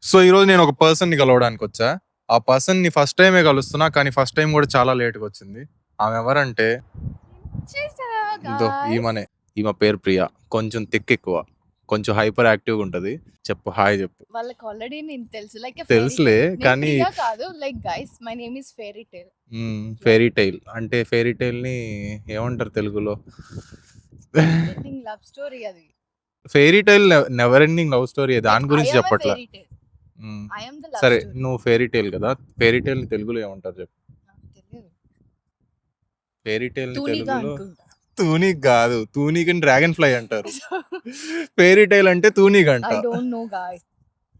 So, ఈరోజు నేను ఒక పర్సన్‌ని కలవడానికొచ్చా. ఆ పర్సన్‌ని ఫస్ట్ టైమే కలుస్తున్నా. కానీ ఫస్ట్ టైమ్ గూడా చాలా లేట్‌గొచ్చింది. ఆమెవరంటే చేసావా ఇదో గాయ్స్? ఈమెనే. ఈమె పేరు ప్రియ. కొంచెం తిక్కెక్కువ. కొంచెం హైపర్ యాక్టివ్‌గుంటది. చెప్పు. హాయ్ జెప్పు. వాళ్ళకి ఆల్రెడీ నేను తెలుసు. లైక్ ఎ ఫెయిరీ తెలుసులే. టేల్. నేను కానీ ప్రియా కాదు. Like guys my name is fairy tale. Like fairy tale. అంటే ఫెయిరీ టైల్‌ని ఏమంటారు తెలుగులో? నెవర్ ఎండింగ్ లవ్ స్టోరీ అది. Fairy tale never ending love స్టోరీయే. లైక్ దాని ఐ గురించి యామ్ ఎ చెప్పట్లా. Fairy tale. Hmm. I am the love సరే. స్టోరీ. నువ్వు ఫెయిరీ టైల్ గదా! ఫెయిరీ టైల్‌ని తెలుగులో ఏమంటారు చెప్పు? నాకు తెలియదు. ఫెయిరీ టైల్‌ని తూనిగా తెలుగులో అనుకుంటా. తూనీగ్ గాదు. తూనీగని డ్రాగన్ ఫ్లై అంటారు. ఫెయిరీ టైల్ అంటే తూనీగంట. I don't know guys.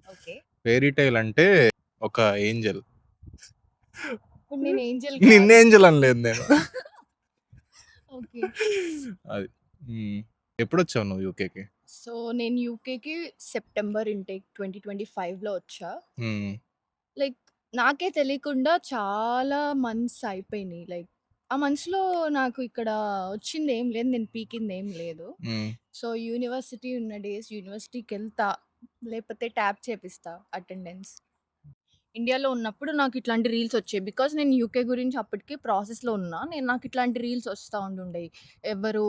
Okay. Fairy tale అంటే ఒక ఏంజెల్. ఇప్పుడు నేను ఏంజెల్ కాదు. నిన్నేంజెల్ అనలేదు నేను. ఓకే. అది. హ్మ్. ఎప్పుడొచ్చావు నువ్వు యూకేకి? సో నేను యూకేకి సెప్టెంబర్ ఇంటేక్ 2025లో వచ్చా. హ్మ్. లైక్ నాకే తెలియకుండా చాలా మంత్స్ అయిపోయినాయి. లైక్ ఆ మంత్స్‌లో నాకు ఇక్కడ వచ్చిందేం లేదు. నేను పీకిందేం లేదు. హ్మ్. సో, యూనివర్సిటీ ఉన్న డేస్ యూనివర్సిటీకెళ్తా. లేపోతే ట్యాప్ చేపిస్తా అటెండెన్స్. ఇండియాలో ఉన్నప్పుడు నాకు ఇట్లాంటి రీల్స్ వచ్చాయి. బికాజ్ నేను యూకే గురించి అప్పటికి ప్రాసెస్‌లో ఉన్నా. నాకు ఇట్లాంటి రీల్స్ వస్తా ఉండుండేయి. ఎవ్వరు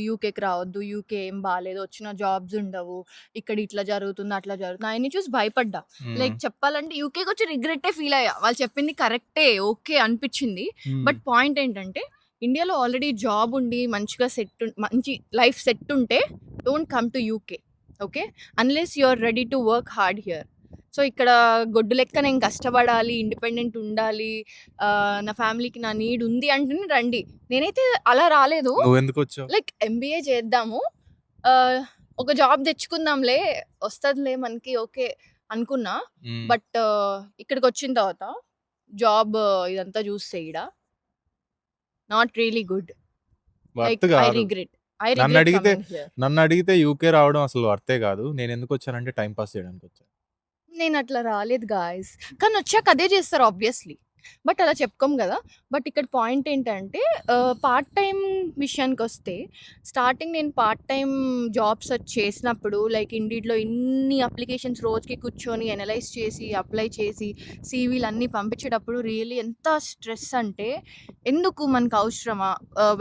యూకేకి రావద్దు. యూకే ఏం బాలేదు. వచ్చిన జాబ్స్ ఉండవు. ఇక్కడ ఇట్లా జరుగుతుంది, అట్లా జరుగుతుంది. అయన్నీ చూసి భయపడ్డా. హ్మ్. లైక్ చెప్పాలంటే యూకేకొచ్చి రిగ్రెట్టే ఫీల్ అయ్యా. వాళ్ళు చెప్పింది కరెక్టే. ఓకే అనిపిచ్చింది. హ్మ్. బట్ పాయింట్ ఏంటంటే ఇండియాలో ఆల్రెడీ జాబ్ ఉండి మంచిగా మంచి లైఫ్ సెట్ ఉంటే don't come to UK. Okay. Unless you are ready to work hard here. So, ఇక్కడ గొడ్డు లెక్క నేను కష్టపడాలి, ఇండిపెండెంట్ ఉండాలి, నా ఫ్యామిలీకి నా నీడ్ ఉంది అంటేనే రండి. నేనైతే అలా రాలేదు. నువ్వెందుకొచ్చావు? లైక్ ఎంబీఏ చేద్దాము. ఆహ్, ఒక జాబ్ తెచ్చుకుందాంలే, వస్తదిలే మనకి ఓకే అనుకున్నా. హ్మ్. బట్ ఇక్కడికొచ్చిన తర్వాత జాబ్ ఇదంతా చూస్తే ఈడ not really good. Worth like I గాదు. రిగ్రెట్. ఐ రిగ్రెట్ నన్నడిగితే కమింగ్ హియర్. నన్నడిగితే యూకే రావడం అసలు వర్తే గాదు. నేనెందుకొచ్చానంటే టైమ్ పాస్ చేయడానికొచ్చా. నేనట్లా రాలేదు గాయ్స్. కానీ వచ్చాక అదే చేస్తారు ఆబ్వియస్‌లీ. బట్ అలా చెప్పుకోము గదా! బట్ ఇక్కడ పాయింట్ ఏంటంటే పార్ట్ టైమ్ విషయానికొస్తే స్టార్టింగ్ నేను పార్ట్ టైమ్ జాబ్ సెర్చ్ చేసినప్పుడు లైక్ ఇండీడ్‌లో ఇన్ని అప్లికేషన్స్ రోజుకి కూర్చొని అనలైజ్ చేసి, అప్లై చేసి, సీవీలన్నీ పంపించేటప్పుడు రియల్లీ ఎంత స్ట్రెస్ అంటే ఎందుకు మనకు అవసరమా?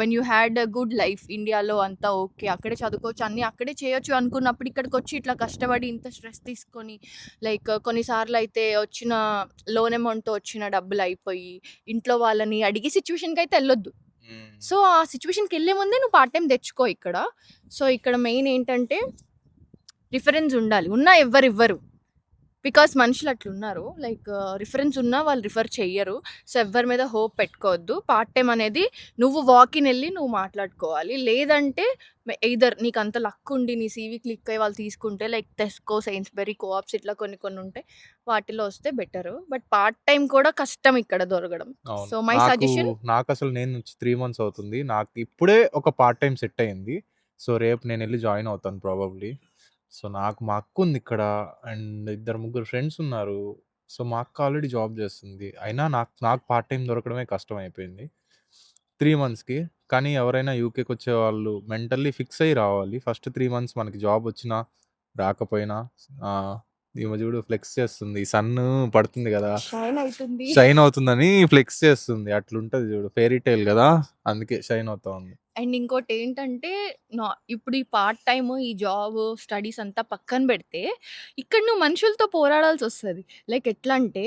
When you had a good life ఇండియాలో అంతా ఓకే. అక్కడే చదువుకోవచ్చు, అన్నీ అక్కడే చేయొచ్చు అనుకున్నప్పుడు ఇక్కడికొచ్చి ఇట్లా కష్టపడి ఇంత స్ట్రెస్ తీసుకొని లైక్ కొన్నిసార్లయితే వచ్చిన లోన్ అమౌంట్‌తో వచ్చిన డబ్బులయిపోయి, ఇంట్లో వాళ్ళని అడిగే సిట్యుయేషన్‌కయితే ఎళ్ళొద్దు. హ్మ్. సో, ఆ సిట్యుయేషన్‌కెళ్ళే ముందే నువ్వు పార్ట్ టైమ్ తెచ్చుకో ఇక్కడ. సో, ఇక్కడ మెయిన్ ఏంటంటే రిఫరెన్స్ ఉండాలి. ఉన్నా ఎవ్వరివ్వరు. బికాజ్ మనుషులట్లున్నారు. లైక్ రిఫరెన్స్ ఉన్నా వాళ్ళు రిఫర్ చెయ్యరు. సో, ఎవ్వరి మీద హోప్ పెట్టుకోవద్దు. పార్ట్ టైమ్ అనేది నువ్వు వాకిన్ ఎళ్లి నువ్వు మాట్లాడుకోవాలి. లేదంటే ఎయిదర్ నీకంత లక్ ఉండి నీ సీవీ క్లిక్ అయ్యి వాళ్ళు తీసుకుంటే లైక్ టెస్కో, సెయిన్స్‌బరీ, కోఆప్స్ ఇట్లా కొన్ని కొన్ని ఉంటాయి. వాటిలో వస్తే బెటరు. బట్ పార్ట్ టైమ్ కూడా కష్టం ఇక్కడ దొరకడం. అవును. సో, మై సజెషన్ నాకసలు నేనొచ్చి 3 మంత్స్ అవుతుంది. నాకు ఇప్పుడే ఒక పార్ట్ టైమ్ సెట్ అయింది. సో, రేపు నేనెళ్లి జాయిన్ అవుతాను ప్రాబబ్లీ. సో, మా అక్కుందిక్కడ అండ్ ఇద్దరు, ముగ్గురు ఫ్రెండ్స్ ఉన్నారు. సో, మా అక్క ఆల్రెడీ జాబ్ చేస్తుంది. అయినా నాకు నాకు పార్ట్ టైమ్ దొరకడమే కష్టమైపోయింది. 3 మంత్స్‌కి. కానీ ఎవరైనా యూకేకొచ్చే వాళ్ళు మెంటల్లీ ఫిక్స్ అయ్యి రావాలి. ఫస్ట్ 3 మంత్స్ మనకి జాబ్ వచ్చినా, రాకపోయినా ఈమె చూడు ఫ్లెక్స్ చేస్తుంది. సన్ను పడుతుంది గదా! షైన్ అయితుంది. షైన్ అవుతుందని ఫ్లెక్స్ చేస్తుంది. అట్లుంటది చూడు. ఫెయిరీ టేల్ గదా! అందుకే షైన్ అవుతా ఉంది. అండ్ ఇంకోటేంటంటే, ఇప్పుడు ఈ పార్ట్ టైము, ఈ జాబు, స్టడీస్ అంతా పక్కన బెడితే, ఇక్కడ నువ్వు మనుషులతో పోరాడాల్సొస్తది. లైక్ ఎట్లంటే,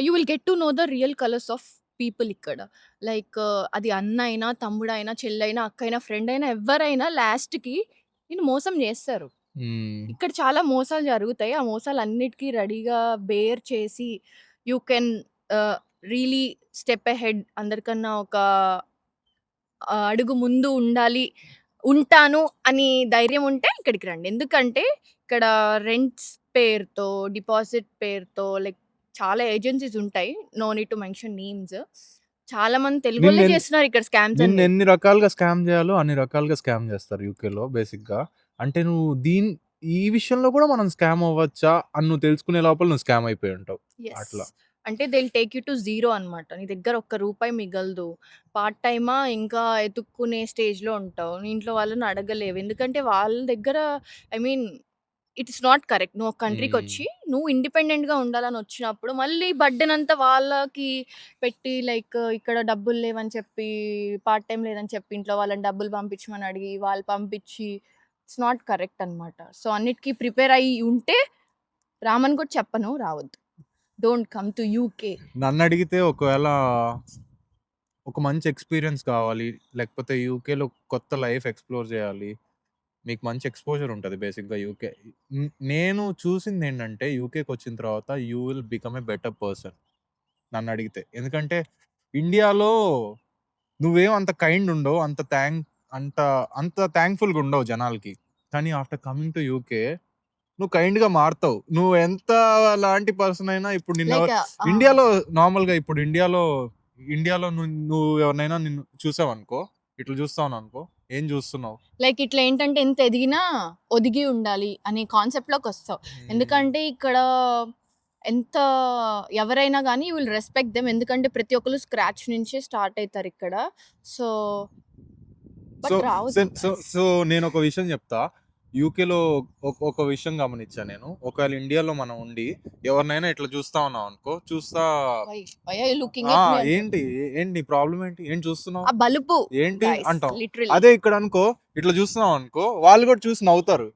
you will get to know the real colours of people ఇక్కడ. లైక్ అది అన్నయినా, తమ్ముడైనా, చెల్లైనా, అక్కయినా, ఫ్రెండయినా ఎవ్వరైనా లాస్ట్‌కి నిన్ను మోసం జేస్తారు. హ్మ్. ఇక్కడ చాలా మోసాలు జరుగుతాయి. ఆ మోసాలన్నిటికి రెడీగా బేర్ చేసి, యూ కెన్ ఆహ్, రియలీ స్టెప్ అహెడ్ అందరికన్నా ఒక అడుగు ముందు ఉండాలి. ఉంటాను అని ధైర్యం ఉంటే ఇక్కడికి రండి. ఎందుకంటే ఇక్కడ రెంట్స్ పేరుతో, డిపాజిట్ పేరుతో లైక్ చాలా ఏజెన్సీస్ ఉంటాయి. No need to mention names. చాలా మంది తెలుగోళ్ళే నిన్నెన్ చేస్తున్నారు ఇక్కడ స్కామ్స్ అన్ని. నిన్నెన్ని రకాలుగా స్కామ్ జేయాలో అన్ని రకాలుగా స్కామ్ జేస్తారు యూకేలో బేసిక్‌గా. అంటే నువ్వు ఈ విషయంలో గూడా మనం స్కామ్ అవ్వచ్చా అని నువ్వు తెలుసుకునే లోపల నువ్వు స్కామ్ అయిపోయి ఉంటావు. యెస్. అట్లా. అంటే they will take you to zero అనమాట. నీ దగ్గర ఒక్క రూపాయి మిగలదు. పార్ట్ టైమా ఇంకా ఎతుక్కునే స్టేజ్‌లో ఉంటావు. నీ ఇంట్లో వాళ్ళని అడగలేవు. ఎందుకంటే వాళ్ళ దగ్గర I mean it's not correct. నువ్వు ఒక కంట్రీకొచ్చి నువ్వు ఇండిపెండెంట్‌గా ఉండాలని వచ్చినప్పుడు మళ్ళీ బర్డెన్ అంతా వాళ్ళకి పెట్టి లైక్ ఇక్కడ డబ్బులు లేవని చెప్పి, పార్ట్ టైమ్ లేదని చెప్పి ఇంట్లో వాళ్ళని డబ్బులు పంపించమని అడిగి, వాళ్ళు పంపించి ఇట్స్ నాట్ కరెక్ట్ అనమాట. సో, అన్నిటికి ప్రిపేర్ అయ్యి ఉంటే రామని కూడా చెప్పను రావద్దు. Don't come to UK. నన్నడిగితే ఒకవేళ ఒక మంచి ఎక్స్‌పీరియన్స్ కావాలి. లేకపోతే యూకేలో కొత్త లైఫ్ ఎక్స్‌ప్లోర్ చేయాలి. మీకు మంచి ఎక్స్‌పోజర్ ఉంటది బేసిక్‌గా యూకే. నేను చూసిందేంటంటే యూకేకొచ్చిన తర్వాత you will become a better person నన్నడిగితే. ఎందుకంటే ఇండియాలో నువ్వేం అంత కైండ్ ఉండవు. అంత అంత థాంక్‌ఫుల్‌గా ఉండవు జనాలకి. కానీ ఆఫ్టర్ కమింగ్ టు యూకే నువ్వు కైండ్‌గా మారతావు. నువ్వు ఎంత లాంటి పర్సన్ అయినా ఇప్పుడు లైక్ ఇండియాలో నార్మల్‌గా ఇప్పుడు ఇండియాలో నువ్వు ఎవరినైనా నిన్ను చూసావనుకో, ఇట్లా చూస్తున్నావనుకో, ఏం చూస్తున్నావు? లైక్ ఇట్లా ఏంటంటే ఎంత ఎదిగినా ఒదిగి ఉండాలి అనే కాన్సెప్ట్‌లోకొస్తావు. ఎందుకంటే ఇక్కడ ఎంత ఎవరైనా గానీ యూ విల్ రెస్పెక్ట్ దెమ్. ఎందుకంటే ప్రతి ఒక్కళ్ళు స్క్రాచ్ నుంచే స్టార్ట్ అయితారు ఇక్కడ. సో, సో బట్ రావద్దు సో guys. సో నేనొక విషయం చెప్తా. యూకేలో ఒక విషయం గమనిచ్చా నేను. ఒకవేళ ఇండియాలో మనం ఉండి ఎవరినైనా ఇట్లా చూస్తా ఉన్నామనుకో, Why are you looking ఆ! at me? ఏంటి? ఏంటి నీ ప్రాబ్లమ్ ఏంటి? ఏం చూస్తున్నావు? ఆ బలుపు ఏంటి గైస్ అంటాం. లిటరల్లీ. అదే ఇక్కడ అనుకో, ఇట్లా చూస్తున్నావనుకో, వాళ్ళు కూడా చూసి నవ్వుతారు.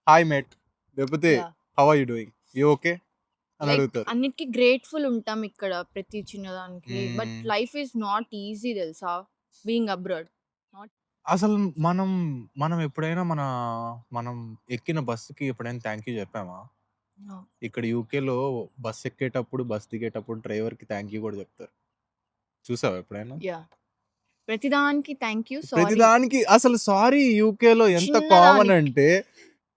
హాయ్ మేట్ లేకపోతే yeah! How are you doing? You okay? అని లైక్ అడుగుతారు. అన్నిటికి గ్రేట్‌ఫుల్ ఉంటాం ఇక్కడ ప్రతి చిన్నదానికి. But hmm. Life is not easy తెలుసా? Being abroad. నాట్ అసలు మనం మనం ఎప్పుడైనా మనం ఎక్కిన బస్సుకి ఎప్పుడైనా థ్యాంక్ యూ చెప్పామా? నో. ఇక్కడ యూకేలో బస్ ఎక్కేటప్పుడు, బస్ దిగేటప్పుడు డ్రైవర్‌కి థ్యాంక్ యూ కూడా చెప్తారు. చూసావా ఎప్పుడైనా? యాహ్! ప్రతిదానికి థాంక్ యూ, సారీ. ప్రతిదానికి అసలు సారీ యూకేలో ఎంత కామన్ చిన్నదానికి. అంటే,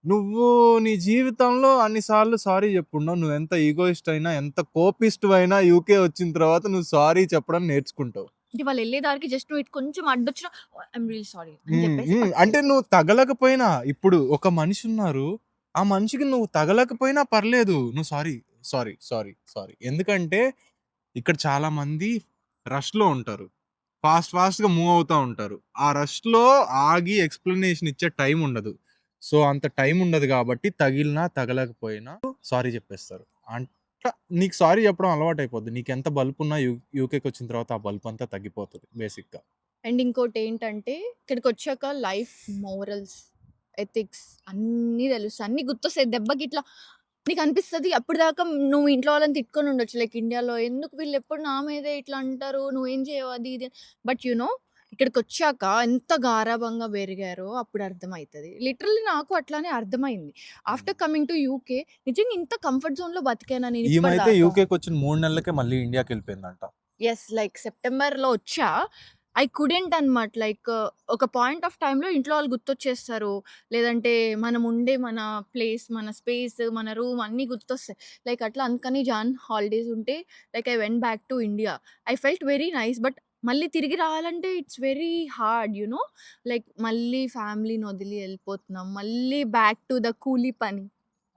నువ్వు నీ జీవితంలో అన్ని సార్లు సారీ చెప్పుండవు. నువ్వెంత ఈగోయిస్ట్ అయినా, ఎంత కోపిష్టివైనా యూకే వచ్చిన తర్వాత నువ్వు సారీ చెప్పడం నేర్చుకుంటావు. అంటే వాళ్ళు ఎళ్ళే దారికి జస్ట్ నువ్వు ఇటు కొంచెం అడ్డొచ్చినా ఐయామ్ రియల్లీ సారీ అని చెప్పేసి అంటే పక్కకెళ్ళిపోతావు. నువ్వు తగలకపోయినా ఇప్పుడు ఒక మనిషి ఉన్నారు. ఆ మనిషికి నువ్వు తగలకపోయినా పర్లేదు. నువ్వు సారీ, సారీ, సారీ, సారీ. ఎందుకంటే ఇక్కడ చాలా మంది రష్‌లో ఉంటారు. ఫాస్ట్‌గా మూవ్ అవుతా ఉంటారు. ఆ రష్‌లో ఆగి ఎక్స్‌ప్లనేషన్ ఇచ్చే టైం ఉండదు. సో, అంత టైం ఉండదు గాబట్టి తగిలినా, తగలకపోయినా సారీ జెప్పేస్తారు. నీకు సారీ చెప్పడం అలవాటయిపోద్ది. నీకెంత బలుపున్నా యూకేకొచ్చిన తర్వాత ఆ బలుపంతా తగ్గిపోతది బేసిక్‌గా. అండ్ ఇంకోటేంటంటే ఇక్కడికొచ్చాక లైఫ్ మోరల్స్, ఎథిక్స్ అన్నీ తెలుస్తాయి. అన్నీ గుర్తొస్తాయి. దెబ్బకిట్లా నీకనిపిస్తది అప్పటిదాకా నువ్వు ఇంట్లో వాళ్ళని తిట్టుకొని ఉండొచ్చు. లైక్ ఇండియాలో ఎందుకు వీళ్ళెప్పుడు నా మీదే ఇట్లా అంటారు, నువ్వేం చేయవు అది ఇది. బట్ యూ నో ఇక్కడికొచ్చాక ఎంత గారాబంగా పెరిగారో అప్పుడు అర్థమైతది. లిటరల్లీ నాకు అట్లానే అర్థమైంది. ఆఫ్టర్ కమింగ్ టు యూకే నిజంగా ఇంత కంఫర్ట్ జోన్‌లో బతికానా నేను ఈమైతే ఇప్పటిదాకా? యూకేకొచ్చిన 3 నెలలకే మళ్ళీ ఇండియాకెళ్ళిపోయిందంట. యెస్. లైక్ సెప్టెంబర్‌లో వచ్చా. ఐ కుడెంట్ అనమాట. లైక్ ఒక పాయింట్ ఆఫ్ టైమ్‌లో ఇంట్లో వాళ్ళు గుర్తొచ్చేస్తారు. లేదంటే మనం ఉండే మన ప్లేస్, మన స్పేస్, మన రూమ్ అన్నీ గుర్తొస్తాయి. లైక్ అట్లా అందుకని జాన్ హాలిడేస్ ఉంటే like I went back to India. I felt very nice. But మళ్ళీ తిరిగి రావాలంటే it's very hard you know. Like మళ్ళీ ఫ్యామిలీని వదిలి ఎళ్ళిపోతున్నాం. మళ్ళీ బ్యాక్ టు ద కూలీ పని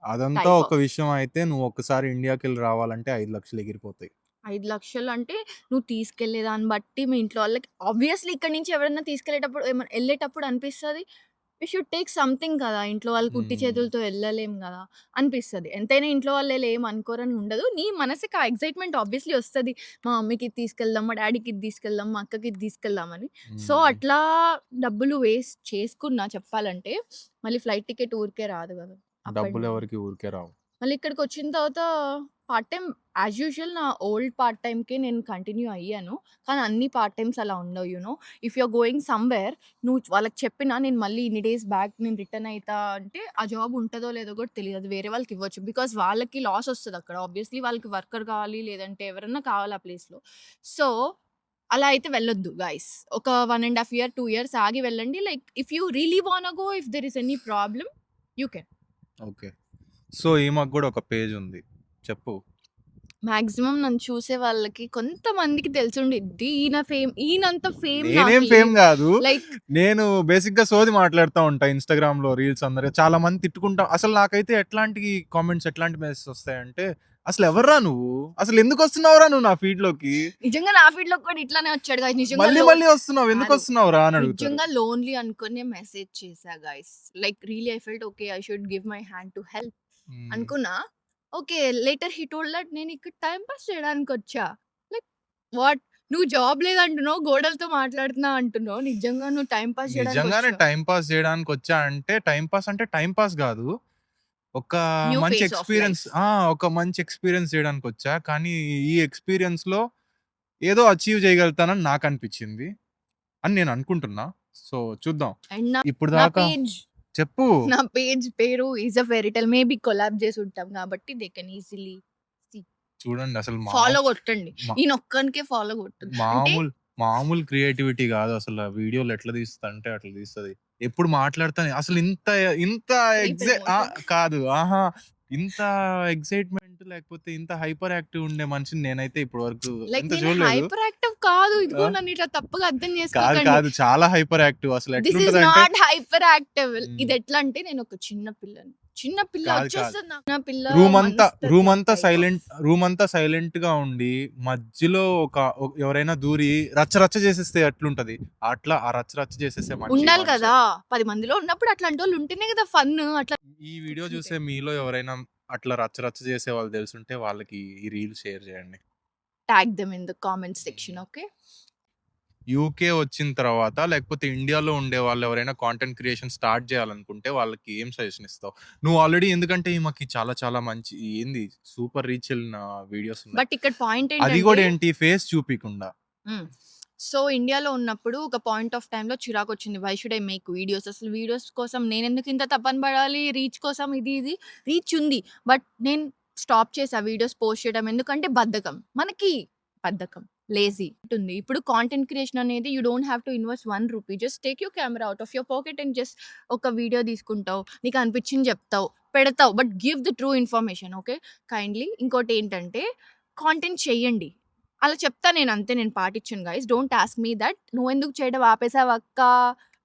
అదంతా టైప్ ఒక ఆఫ్. విషయం అయితే నువ్వు ఒక్కసారి ఇండియాకెళ్ళి రావాలంటే 5,00,000 ఎగిరిపోతాయి. 5,00,000 అంటే నువ్వు తీసుకెళ్ళే దాన్ని బట్టి మీ ఇంట్లో వాళ్ళకి ఆబ్వియస్‌లీ ఇక్కడి నుంచి ఎవరైనా తీసుకెళ్ళేటప్పుడు ఎళ్ళేటప్పుడు అనిపిస్తది. వి షుడ్ టేక్ సంథింగ్ కదా! ఇంట్లో వాళ్ళు ఉట్టి హ్మ్. చేతులతో ఎళ్ళలేం గదా! అనిపిస్తది. ఎంతైనా ఇంట్లో వాళ్ళు ఏమి అనుకోరని ఉండదు. నీ మనసుకి ఆ ఎక్సైట్‌మెంట్ ఆబ్వియస్‌లీ వస్తది. మా మమ్మీకి ఇది తీసుకెళ్దాం, మా డ్యాడీకి ఇది తీసుకెళ్దాం, మా అక్కకి ఇది తీసుకెళ్దామని. సో, హ్మ్. అట్లా డబ్బులు వేస్ట్ చేసుకున్నా చెప్పాలంటే, మళ్ళీ ఫ్లైట్ టికెట్ ఊరికే రాదు గదా! Up and down. డబ్బులెవరికీ ఊరికే రావు. మళ్ళీ ఇక్కడికొచ్చిన తర్వాత పార్ట్ టైమ్ యాజ్ యూజువల్ నా ఓల్డ్ పార్ట్ టైమ్‌కే నేను కంటిన్యూ అయ్యాను. కానీ అన్ని పార్ట్ టైమ్స్ అలా ఉండవు you know. If you are going somewhere నువ్వు వాళ్ళకి చెప్పినా నేను మళ్ళీ ఇన్ని డేస్ బ్యాక్ నేను రిటర్న్ అయితా అంటే ఆ జాబ్ ఉంటదో లేదో కూడా తెలీదు. అది వేరే వాళ్ళకి ఇవ్వచ్చు. బికాజ్ వాళ్ళకి లాస్ వస్తది అక్కడ. ఆబ్వియస్‌లీ వాళ్ళకి వర్కర్ కావాలి లేదంటే ఎవరన్నా కావాలి ఆ ప్లేస్‌లో. సో, అలా అయితే వెళ్ళొద్దు గైస్. ఒక 1 ½ ఇయర్, 2 ఇయర్స్ ఆగి వెళ్ళండి. Like if you really wanna go if there is any problem you can. Okay. So, ఈమెకు గూడా ఒక పేజ్ ఉంది. చెప్పు. మాక్సిమం నన్ను చూసే వాళ్ళకి కొంతమందికి తెలిసుండిద్ది. ఈయనంత ఫేమ్ నేనేం నాకు ఫేమ్ లేదు. గాదు. లైక్ నేను బేసిక్‌గా సోది మాట్లాడుతా ఉంటా ఇన్‌స్టాగ్రామ్‌లో రీల్స్ అందరు చాలా మంది తిట్టుకుంటా అసలు నాకైతే ఎట్లాంటి కామెంట్స్, ఎట్లాంటి మెసేజెస్ వస్తాయంటే, "అసలెవర్రా నువ్వు? అసలెందుకొస్తున్నావురా నువ్వు నా ఫీడ్‌లోకి? నిజంగా నా ఫీడ్‌లో కూడా ఇట్లానే వచ్చాడు గైస్. నిజంగా మళ్ళీ మళ్ళీ వస్తున్నావు. కాదు. ఎందుకొస్తున్నావురా?" అని అడుగుతారు. నిజంగా లోన్లీ అనుకునే మెసేజ్ చేశా guys. Like really I felt okay. I should give my hand to help hmm. అనుకున్నా. Okay. Later he told that నేను ఇక్కడ టైమ్ పాస్ చేయడానికొచ్చా. Like what? నువ్వు జాబ్ లేదంటున్నావు. గోడలతో మాట్లాడుతున్నా అంటున్నావు. నిజంగా నువ్వు టైమ్ పాస్ నిజంగానే చేయడానికొచ్చావు. టైమ్ పాస్ జేయడానికొచ్చా అంటే, టైమ్ పాస్ అంటే టైమ్ పాస్ గాదు. ఒక న్యూ మంచి ఫేజ్ ఆఫ్ ఎక్స్‌పీరియన్స్ లైఫ్. ఒక మంచి ఎక్స్‌పీరియన్స్ జేయడానికొచ్చా. కానీ ఈ ఎక్స్‌పీరియన్స్‌లో ఏదో అచీవ్ చేయగలుగుతానని నాకనిపిచ్చింది. అని నేను అనుకుంటున్నా. సో, చూద్దాం. అండ్ ఇప్పుడు నా దాకా పేజ్ చెప్పు. నా పేజ్ పేరు is a fairy tale. Maybe collab చేసి ఉంటాం కాబట్టి దే కెన్ ఈజిలీ సీ. చూడండి అసలు ఫాలో కొట్టండి. మా ఈయనొక్కనికే ఫాలో కొట్టండి. అంటే మామూలు క్రియేటివిటీ గాదు అసల. వీడియోలు ఎట్లా తీస్తదంటే అట్లా తీస్తది. ఎప్పుడు మాట్లాడతానే అసలు ఇంత ఇంత సెల్ఫ్ ప్రమోషన్. కాదు. ఇంత ఎక్సైట్‌మెంట్ లేకపోతే ఇంత హైపర్ యాక్టివ్ ఉండే మనిషిని నేనైతే ఇప్పటి వరకు లైక్ ఎంత నేను చూడలేదు. హైపర్ యాక్టివ్ కాదు. ఇదిగో ఆ! నన్ను ఇట్లా తప్పుగా అర్థం కాదు. చేసుకోకండి. చాలా హైపర్ యాక్టివ్. అసలు దిస్ ఈస్ ఎట్లుంటదంటే నాట్ హైపర్ యాక్టివ్. హ్మ్. ఇది ఎట్లా అంటే నేను ఒక చిన్న పిల్లని. చిన్న పిల్ల కాదు. వచ్చేస్తది నాకు. చిన్న పిల్ల రూమంతా మనస్తత్వం టైప్ ఆఫ్. రూమంతా సైలెంట్‌గా ఉండి, మధ్యలో ఎవరైనా దూరి రచ్చ రచ్చ చేసేస్తే ఎట్లుంటది? అట్లా ఆ రచ్చ రచ్చ చేసేసే మనిషి ఈ ఉండాలి మనిషి. కదా! 10 మందిలో ఉన్నప్పుడు అట్లాంటోళ్ళు ఉంటేనే కదా ఫన్. అట్లా ఈ వీడియో కూర్చుంటే. చూసే మీలో ఎవరైనా అట్లా రచ్చ రచ్చ చేసేవాళ్ళు తెలుసుంటే వాళ్ళకి ఈ రీల్ షేర్ చేయండి. Tag them in the comment section. Okay. UK వచ్చిన తర్వాత లేకపోతే ఇండియాలో ఉండే వాళ్ళు ఎవరైనా కాంటెంట్ క్రియేషన్ స్టార్ట్ చేయాలనుకుంటే వాళ్ళకి ఏం సజెషన్ ఇస్తావు? నువ్వు ఆల్రెడీ ఎందుకంటే ఈమెకి చాలా చాలా మంచి సూపర్ రీచ్ ఎళ్ళిన వీడియోస్ ఉన్నాయి. బట్ ఇక్కడ పాయింట్ అది కూడా ఏంటంటే ఏంటి ఫేస్ చూపియకుండా. సో, ఇండియాలో ఉన్నప్పుడు ఒక పాయింట్ ఆఫ్ టైమ్‌లో చిరాకొచ్చింది. Why should I make videos? అసలు వీడియోస్ కోసం నేనెందుకు ఇంత తపన పడాలి? రీచ్ కోసం ఇది. రీచ్ ఉంది. బట్ నేను స్టాప్ చేశా వీడియోస్ పోస్ట్ చేయడం. ఎందుకంటే బద్ధకం. మనకి బద్ధకం. లేజీ ఉంటుంది. ఇప్పుడు కాంటెంట్ క్రియేషన్ అనేది you don't have to invest ₹1. Just take your camera out of your pocket and just ఒక వీడియో తీసుకుంటావు. నీకు అనిపించింది చెప్తావు. పెడతావు. But give the true information. Okay. Kindly. ఇంకోటేంటంటే కాంటెంట్ చెయ్యండి. అలా చెప్తా నేను అంతే. నేను పాటించను guys. Don't ask me that నువ్వెందుకు చేయడం ఆపేసావక్కా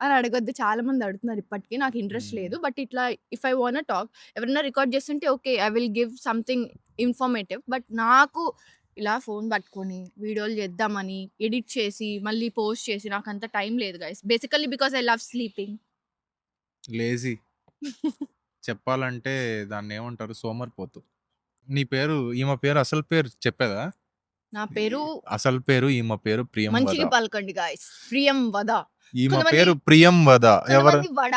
అని అడగొద్దు. చాలా మంది అడుగుతున్నారు ఇప్పటికి. నాకు ఇంట్రెస్ట్ లేదు. బట్ ఇట్లా ఇఫ్ ఐ వాంట్ టాక్ ఎవరైనా రికార్డ్ చేస్తుంటే okay. I will give something informative. But నాకు ఇలా ఫోన్ పట్టుకొని వీడియోలు చేద్దామని ఎడిట్ చేసి మళ్ళీ పోస్ట్ చేసి నాకంత టైం లేదు guys. Basically because I love sleeping. Lazy. చెప్పాలంటే దాన్నేమంటారు? సోమరిపోతు. ఈమె పేరు అసలు పేరు చెప్పేదా? నా పేరు అసలు పేరు ఈమె పేరు ప్రియంవద. మంచిగా పలకండి గైస్. ప్రియంవద. ఈమె కొంతమంది పేరు ప్రియంవద. ఎవరు? కొంతమంది వడ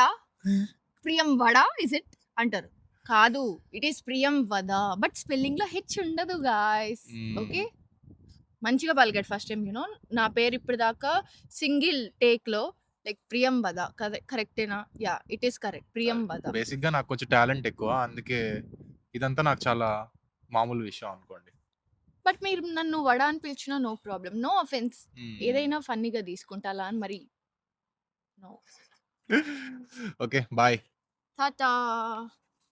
ప్రియం వడ ఇస్ ఇట్ అంటారు. కాదు. ఇట్ ఈస్ ప్రియం వద. బట్ స్పెల్లింగ్‌లో హెచ్ ఉండదు గాయ్స్. ఓకే. మంచిగా పలికాడు ఫస్ట్ టైమ్ నా పేరు ఇప్పటిదాకా సింగిల్ టేక్‌లో లైక్ ప్రియం వద. కరెక్టేనా? యాహ్! It is correct. ప్రియం వద. బేసిక్‌గా నాకు కొంచెం టాలెంట్ ఎక్కువ. అందుకే ఇదంతా నాకు చాలా మామూలు విషయం అనుకోండి. బట్ మీరు నన్ను వడ అని పిలిచినా నో ప్రాబ్లమ్. No offence. ఏదైనా ఫన్నీగా తీసుకుంటా. అలా అని మరి నో. ఓకే. బాయ్. టాటా.